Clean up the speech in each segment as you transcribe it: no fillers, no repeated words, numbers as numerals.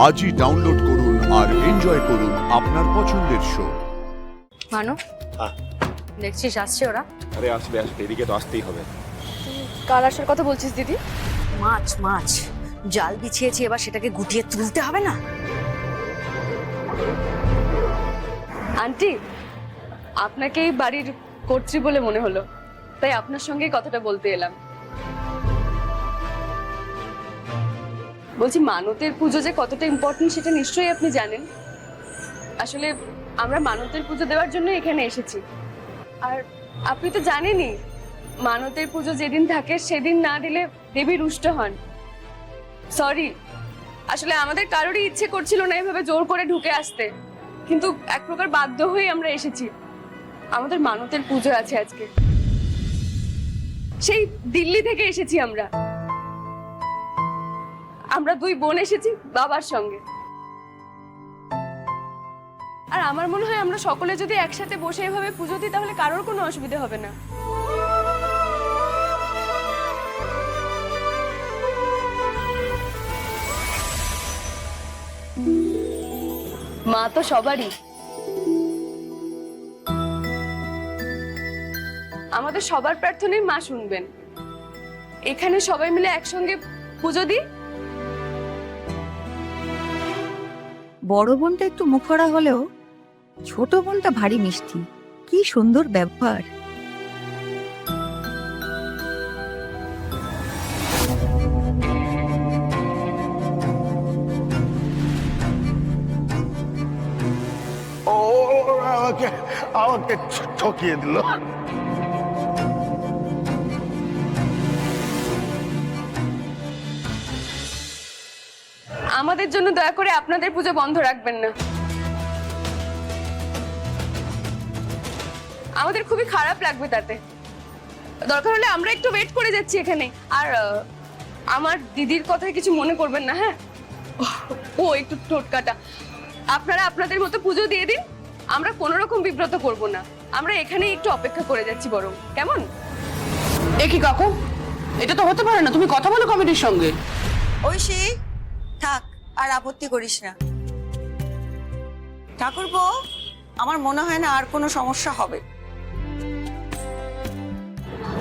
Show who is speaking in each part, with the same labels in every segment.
Speaker 1: আজই ডাউনলোড করুন আর এনজয় করুন আপনার পছন্দের শো।
Speaker 2: মানো
Speaker 3: হ্যাঁ।
Speaker 2: দেখছিস আসছে ওরা।
Speaker 3: আরে আসবে আসবে, এদিকে তো আসতেই হবে।
Speaker 2: কাল আসার কথা বলছিস দিদি? মাছ মাছ জাল বিছিয়েছি, এবার সেটাকে গুটিয়ে তুলতে হবে না?
Speaker 4: আন্টি, আপনাকে এই বাড়ির কর্ত্রী বলে মনে হলো, তাই আপনার সঙ্গে কথাটা বলতে এলাম। বলছি, মানতের পুজো যে কতটা ইম্পর্টেন্ট সেটা নিশ্চয়ই আপনি জানেন। আসলে আমরা মানতের পুজো দেওয়ার জন্য এখানে এসেছি। আর আপনি তো জানেনই, মানতের পুজো যেদিন থাকে সেদিন না দিলে দেবী রুষ্ট হন। সরি, আসলে আমাদের কারোরই ইচ্ছে করছিল না এভাবে জোর করে ঢুকে আসতে, কিন্তু এক প্রকার বাধ্য হয়ে আমরা এসেছি। আমাদের মানতের পুজো আছে আজকে, সেই দিল্লি থেকে এসেছি আমরা। আমরা দুই বোন এসেছি বাবার সঙ্গে। আর আমার মনে হয় আমরা সকলে যদি একসাথে বসে এভাবে পুজো দিই তাহলে কারোর কোনো অসুবিধা হবে না। মা তো সবারই, আমাদের সবার প্রার্থনাই মা শুনবেন। এখানে সবাই মিলে একসঙ্গে পুজো দিই।
Speaker 5: বড় বোনটা একটু মুখরা হলেও ছোট বোনটা ভারী মিষ্টি, কি সুন্দর ব্যবহার।
Speaker 3: ও আমাকে আমাকে ঠকিয়ে দিল।
Speaker 4: আমাদের জন্য দয়া করে আপনাদের পুজো বন্ধ রাখবেন না। আমাদের খুবই খারাপ লাগবে তাতে। দরকার হলে আমরা একটু ওয়েট করে যাচ্ছি এখানে। আর আমার দিদির কথায় কিছু মনে করবেন না, হ্যাঁ? ও একটু টোটকাটা। আপনারা আপনাদের মতো পুজো দিয়ে দিন, আমরা কোনো রকম বিব্রত করব না। আমরা এখানে একটু অপেক্ষা করে যাচ্ছি বরং, কেমন?
Speaker 6: এ কি কাকু, এটা তো হতে পারে না। তুমি কথা বলো কমিটির সঙ্গে।
Speaker 7: ঐশী, থাক, আর আপত্তি করিস না। ঠাকুরপো, আমার মনে হয় না আর কোনো সমস্যা হবে।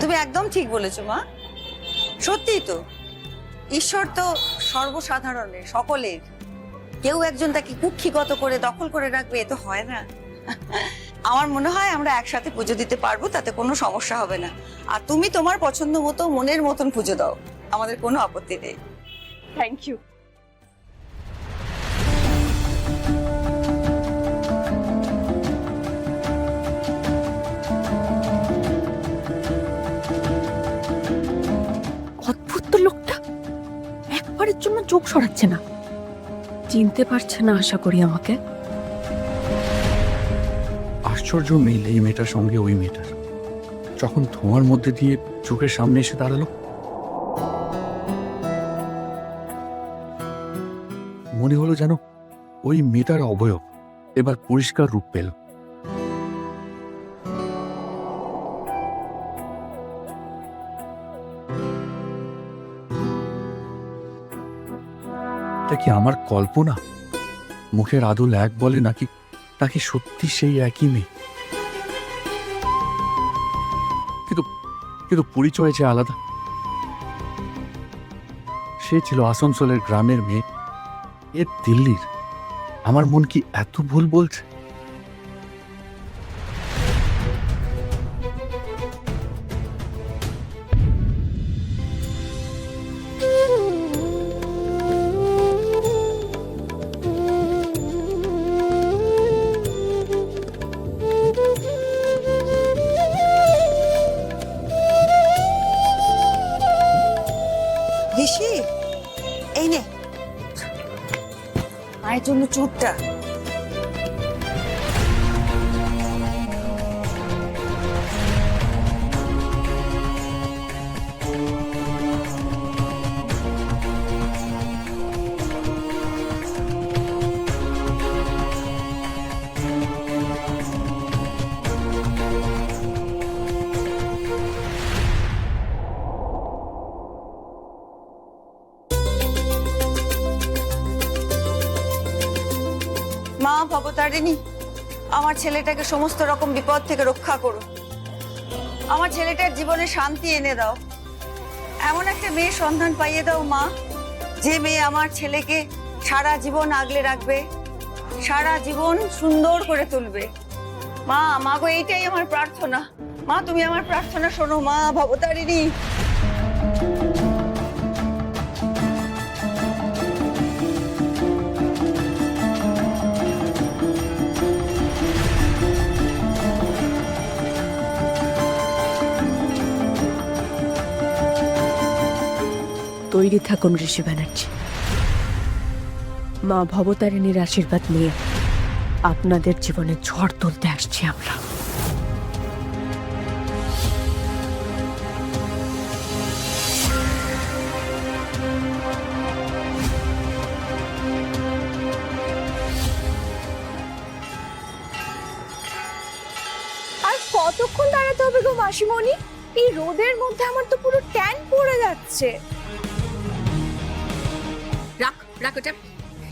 Speaker 7: তুমি একদম ঠিক বলেছো মা, সত্যিই তো। ঈশ্বর তো সর্বসাধারণের, সকলের। কেউ একজন তাকে কুক্ষিগত করে দখল করে রাখবে, এ তো হয় না। আমার মনে হয় আমরা একসাথে পুজো দিতে পারবো, তাতে কোনো সমস্যা হবে না। আর তুমি তোমার পছন্দ মতো মনের মতন পুজো দাও, আমাদের কোনো আপত্তি নেই।
Speaker 4: Thank you.
Speaker 5: অদ্ভুত তো লোকটা, একবারের জন্য চোখ সরাচ্ছে না। চিনতে পারছে না আশা করি আমাকে।
Speaker 8: আশ্চর্য মিল এই মেয়েটার সঙ্গে ওই মেয়েটার, যখন ধোঁয়ার মধ্যে দিয়ে চোখের সামনে এসে দাঁড়ালো। মনে হলো যেন ওই মেয়েটার অবয়ব এবার পরিষ্কার রূপ পেল। এটা কি আমার কল্পনা? মুখের আদল এক বলে নাকি নাকি সত্যি সেই একই মেয়ে? কিন্তু কিন্তু পরিচয় যে আলাদা। সে ছিল আসানসোলের গ্রামের মেয়ে, এ দিল্লির। আমার মন কি এত ভুল বলছে?
Speaker 7: ঋষি, এই নে মায়ের জন্য চুপটা। মা ভবতারিণী, আমার ছেলেটাকে সমস্ত রকম বিপদ থেকে রক্ষা করো। আমার ছেলেটার জীবনে শান্তি এনে দাও। এমন একটা মেয়ের সন্ধান পাইয়ে দাও মা, যে মেয়ে আমার ছেলেকে সারা জীবন আগলে রাখবে, সারা জীবন সুন্দর করে তুলবে। মা, মা গো, এইটাই আমার প্রার্থনা। মা, তুমি আমার প্রার্থনা শোনো মা ভবতারিণী।
Speaker 2: তৈরি থাকুন ঋষি ব্যানার্জি। মা ভবতারিণীর আশীর্বাদ নিয়ে আপনাদের জীবনে ঝড় তুলতে আসছি আমরা।
Speaker 9: আর কতক্ষণ দাঁড়াতে হবে গো মাসিমণি? এই রোদের মধ্যে আমার তো পুরো ট্যান পড়ে যাচ্ছে।
Speaker 2: রাখ রাখ ওটা।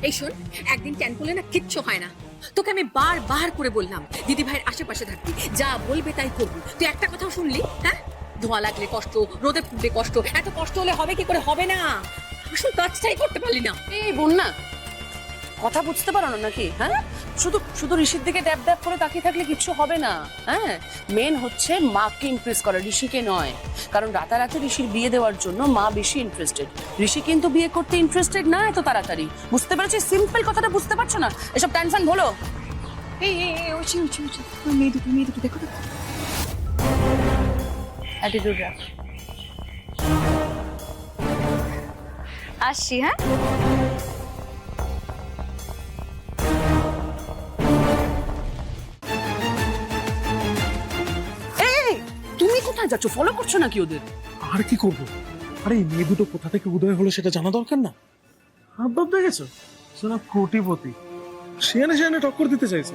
Speaker 2: এই শোন, একদিন ট্যান করলে না কিচ্ছু হয় না। তোকে আমি বার করে বললাম দিদি ভাইয়ের আশেপাশে থাকবি, যা বলবে তাই করবি। তুই একটা কথাও শুনলি? হ্যাঁ, ধোঁয়া লাগলে কষ্ট, রোদে পুড়লে কষ্ট, এত কষ্ট হলে হবে কি করে? হবে না। আসল কাজটাই করতে পারলি না।
Speaker 6: এই বন্যা, কথা বুঝতে পারো না নাকি? হ্যাঁ, শুধু শুধু ঋষির দিকে ড্যাব ড্যাব করে তাকিয়ে থাকলে কিচ্ছু হবে না। হ্যাঁ, মেন হচ্ছে মাকে ইমপ্রেস করা, ঋষিকে নয়। কারণ রাতারাতি ঋষির বিয়ে দেওয়ার জন্য মা বেশি ইন্টারেস্টেড। ঋষি কিন্তু বিয়ে করতে ইন্টারেস্টেড না এত তাড়াতাড়ি। বুঝতে পেরেছি? সিম্পল কথাটা বুঝতে পারছো না? এসব টেনশন বলো।
Speaker 9: এই ওছি মেয়ে দুটো দেখো তো।
Speaker 6: অ্যাটিটিউড রাখ।
Speaker 9: আসছি, হ্যাঁ।
Speaker 6: তুমি কোথায় যাচ্ছ? ফলো করছো নাকি ওদের?
Speaker 10: আর কি করবো? আরে এই মেয়ে দুটো কোথা থেকে উদয় হলো সেটা জানা দরকার না? হাত ভাবতে গেছো? শোনা কোটিপতি, সেনে টক্কর দিতে চাইছে।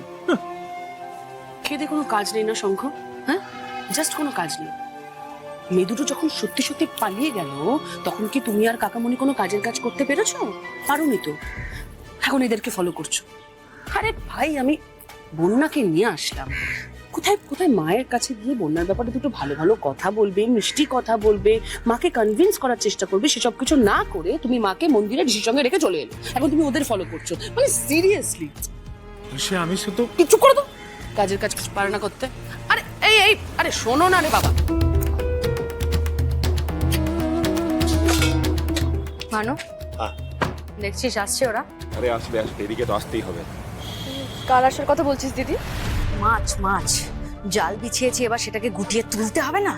Speaker 6: খেদে কোনো কাজ নেই না শঙ্খ? হ্যাঁ, জাস্ট কোনো কাজ নেই। মেয়ে দুটো যখন সত্যি সত্যি পালিয়ে গেল, তখন কি তুমি আর কাকামণি কোনো কাজের কাজ করতে পেরেছো? পারোনি তো। এখন এদেরকে ফলো করছো। আরে ভাই, আমি বন্যাকে নিয়ে আসলাম। কোথায় কোথায় মায়ের কাছে গিয়ে বন্যার ব্যাপারে দুটো ভালো ভালো কথা বলবে, মিষ্টি কথা বলবে, মাকে কনভিন্স করার চেষ্টা করবে। সেসব কিছু না করে তুমি মাকে মন্দিরে ঋষির সঙ্গে রেখে চলে এলে। এখন তুমি ওদের ফলো করছো, মানে সিরিয়াসলি?
Speaker 10: সে আমি সে তো
Speaker 6: কিছু করে দাও, কাজের কাজ পারে না করতে। আরে এই আরে শোনো না রে বাবা।
Speaker 2: মানো,
Speaker 3: হ্যাঁ।
Speaker 2: দেখছিস আসছে ওরা।
Speaker 3: আরে আসবে এদিকে তো আসতেই হবে।
Speaker 4: কাল আসার কথা বলছিস দিদি?
Speaker 2: মাছ জাল বিছিয়েছি, এবার সেটাকে গুটিয়ে তুলতে হবে না?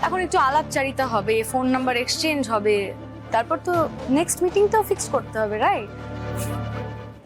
Speaker 4: এখন একটু আলাপচারিতা হবে, ফোন নাম্বার এক্সচেঞ্জ হবে, তারপর তো নেক্সট মিটিংটাও ফিক্স করতে হবে, রাইট?